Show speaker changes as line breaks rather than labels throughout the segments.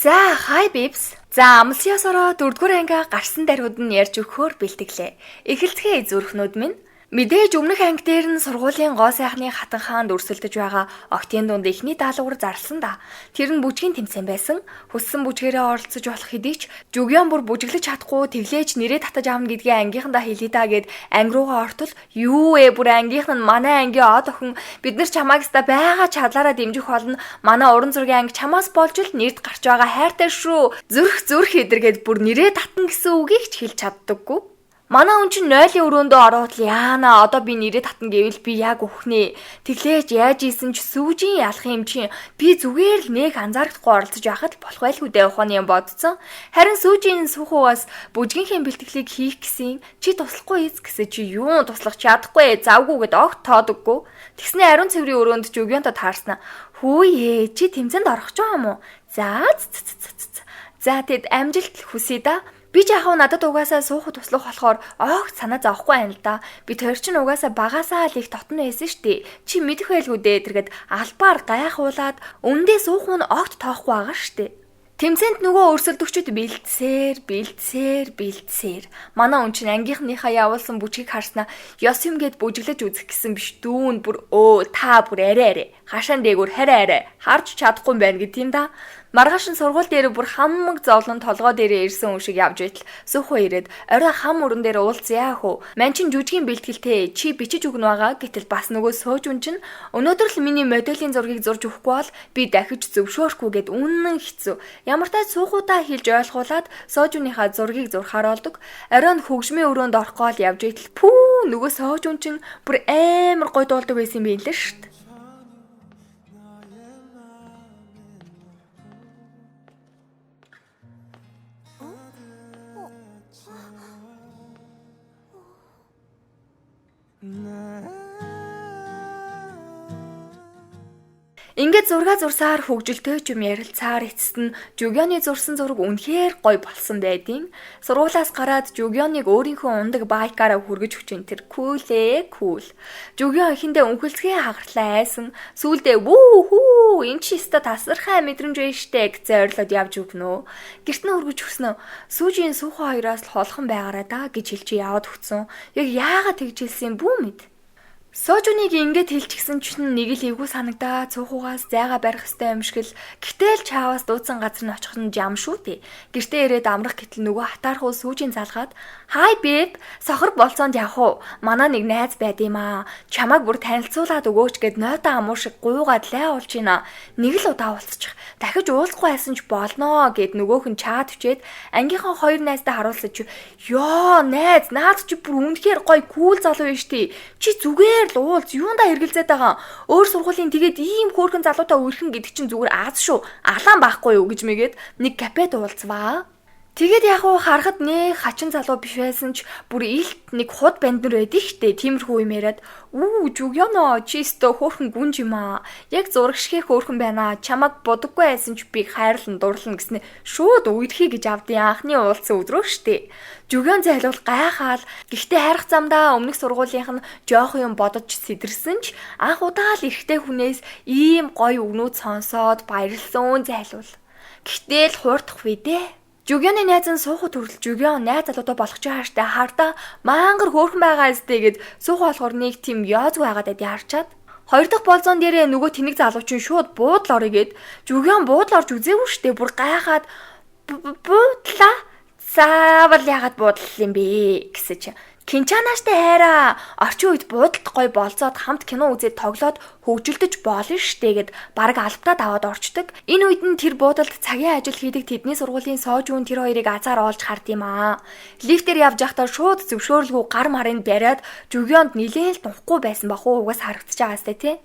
За, hi babes. За, амлсясараа 4-р анги гарсан даруйд нь ярьж өгөхөөр бэлтгэлээ. Эхэлцгээе зүрхнүүд минь. Мэдээж өмнөх анги дээр нь сургуулийн гоо сайхны хатан хаанд өрсөлдөж байгаа октийн дунд ихний даалгавар зарласан да. Тэр нь бүжгийн тэмцээн байсан. Хүссэн бүжгээрээ оролцож болох хэдий ч Жүгян бүр бүжиглэж чадахгүй тэглээж нэрээ татаж аавна гэдгээ ангийнхандаа хэлээ да гэд анги руугаа ортол юу бүр ангийнх нь манай ангийн од охин бид нар чамайг ста байгаа чадлаараа дэмжих болно. Манай уран зургийн анги чамаас болж л нэрд гарч байгаа хайртай шүү. Зүрх хэдэргээд бүр нэрээ татна гэсэн үгийг ч хэлж чаддаггүй. Манай хүн чинь 0-ийн өрөөндөө ороод л яана одоо би нэрээ татна гэвэл би яг өхнээ. Тэглээж яаж ийсэн ч сүүжийн ялах юм чинь би зүгээр л нэг анзаардахгүй оролцож байхад болох байлгүй дээ ухааны юм бодцсон. Харин сүүжийн сүхуугаас бүжгийнхээ бэлтгэлийг хийх гэсэн чи туслахгүй эз гэсэн чи юу туслах чадахгүй завгүй гэд огт тоодоггүй. Тэгснэ ариун цэврийн өрөөнд Жүгянтад таарснаа. Хүүе чи тэмцээнд орох ч юм уу? За тэд амжилт хүсье да. Би ч яхав надад угаасаа суухад туслах болохоор огт санаа зовхгүй байна л да. Би тэр чинь угаасаа багасаа л их тотно байсан штэ. Чи мэдэх байлгүй дээ тэргэд албаар гайхуулаад өндөө суух нь огт тоохгүй байгаа штэ. Тэмцээнд нөгөө өрсөлдөгчд бэлдсээр. Манай хүн чинь ангийнхныхаа явуулсан бүжгийг харснаа ёс юм гээд бүжиглэж үзэх гэсэн биш дүүн бүр та бүр арай. Хашаан дээгүүр хараа харж чадахгүй юм байна гэт юм да. Маргааш нь сургууль дээр бүр хамаг зовлон толгой дээрээ ирсэн хүн шиг явж байтал сүхөө ирээд орой хам өрөн дээр уулзъя хөө. Ман чин жүжигийн бэлтгэлтэй чи бичиж өгнө байгаа гэтэл бас нөгөө сөөжүн чинь өнөөдөр л миний моделийн зургийг зурж өгөхгүй бол би дахиж зөвшөөрөхгүй гэд үнэн хэцүү. Ямар тач суухуудаа хэлж ойлгуулад сөөжүнийхаа зургийг зурхаар болдог. Орой нь хөгжмийн өрөөнд орохгоо л явж байтал нөгөө сөөжүн чинь бүр амар гой дуулдаг байсан юм билээ шүү дээ. Ингээд зураг зурсаар хөгжилтэй ч юм ярилцаар эцэст нь Жүгяны зурсан зураг үнэхээр гоё болсон байдیں۔ Сургуулаас гараад Жүгяныг өөрийнхөө ундаг байкаараа хүргэж өгч тэр кул. Жүгян эхэндээ өнхөлцгөө хагарлаа айсан. Сүүлдээ эн чи өстө тасархай мэдрэмж байна штэ гэж ойрлоод явж өгнө. Гэрт нь хүргэж өгснөө. Сүүжийн сүүхэн хоёроос л холхон байгаараа да гэж хэлж яваад өгсөн. Яг яагаад тэгж хэлсэн бүү мэд. Сөөжүнийг ингээд хэлчихсэн чинь нэг л эвгүй санагдаа цуухугаас зайгаа барих хэвээр юм шиг л гэтэл чааваас дуудсан газар нь очих нь жам шүү дээ. Гэртээ ирээд амрах гэтэл нөгөө хатаархуу сүүжийн залгаад "Hi babe, сохор болцоонд явах уу? Манай нэг найз байд юм аа. Чамайг бүр танилцуулаад өгөөч" гэд нойтон амуур шиг гуйгаад лайуулж байна. Нэг л удаа уулзчих. Дахиж уулзахгүй байсан ч болноо гэд нөгөөх нь чаад өчээд ангийнхаа хоёр найздаа харуулсаж "Ёо, найз, наад чи бүр үнэхээр гоё кул залуу биш тий. Чи зүгээр уулз юундаа хэргэлзээд байгаа. Өөр сургуулийн тэгээд ийм хөөрхөн залуутай үерхэн гэдэг чинь зүгээр аз шүү. Алаан байхгүй юу гэж мэгээд нэг кафед уулзваа. Тэгээд яг уу харахад нэг хачин залуу биш байсан ч бүр илт нэг худ банднэр байдаг штэ. Тиймэрхүү юм яриад Жүгяно чи өстө хөөрхөн гүнж юм аа. Яг зураг шигээ хөөрхөн байна. Чамаг будаггүй байсан ч би хайрлан дурлана гэснэ шууд үерхий гэж авдیں۔ Анхны уулзсан өдрөө штэ. Жүгян зайлуул гайхаал. Гэхдээ харах замдаа өмнөх сургуулийнх нь жоох юм бодож сэтэрсэн ч анх удаа л эрэгтэй хүнээс ийм гоё үгнүүд сонсоод баярлсан зайлуул. Гэхдээ л хуурдах вэ дээ. Жүгяны найз нь суухад хүрэл Жүгян найз залуудаа болох ч хааштай хардаа мангар хөөрхөн байгаа эстэй гэд суух болохоор нэг тийм яозгүй байгаад харчаад хоёр дахь болзон дээрээ нөгөө тэнэг залуу чинь шууд буудал орё гэд Жүгян буудал орж үзээгүй штэ бүр гайхаад буудлаа заавал ягаад буудал юм бэ гэсэн чинь Кинчанааштай хайраа орчин үед буудалд гой болцоод хамт кино үзээд тоглоод хөгжилдөж болно штэ гэд баг албатаа даваад орчдөг. Энэ үед нь тэр буудалд цагийн ажил хийдэг тэдний сургуулийн соожүүн тэр хоёрыг азар оолж хард юм аа. Лифтээр явж байхдаа шууд зөвшөөрлгүй гар марыг бариад Жүгянд нилээл тухгүй байсан бахуу угаас харагдаж байгаа сте тий.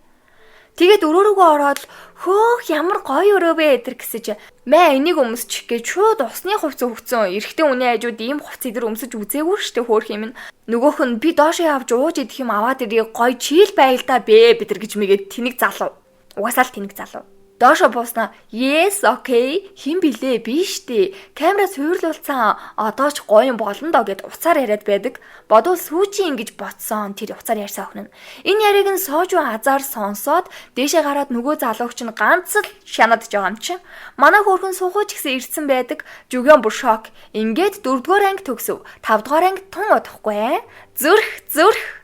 Тэгээд өрөөрөөгөө ороод хөөх ямар гоё өрөө бэ гэсэн чинь мэ энийг өмсчих гэж шууд усны хувцас өгцөн. Эрэгтэй үнэ хажууд ийм хувцас идэр өмсөж үзээгүй штэ хөөх юм. Нөгөөх нь би доошоо явж ууж идэх юм аваад ирээ гоё чийл байл та бэ бид нар гэж мэгээд тэнэг залуу. Угаасаа л тэнэг залуу. Доошо бууснаа. Yes, okay. Хэн блэ? Би штэ. Камера суйрлуулсан. Одоо ч гоё юм болно доо гэд уцаар яриад байдаг. Бодвол сүүчийн ингэж ботсон тэр уцаар ярьсан охин нь. Энэ яриг нь соожуу азар сонсоод дээшээ гараад нөгөө залууч нь ганц л шанадж байгаа юм чинь. Манай хөөрхөн сухууч гэсэн ирсэн байдаг. Жүгэн бүр шок. Ингээд 4-р анги төгсөв. 5-р анги тун удахгүй. Зүрх.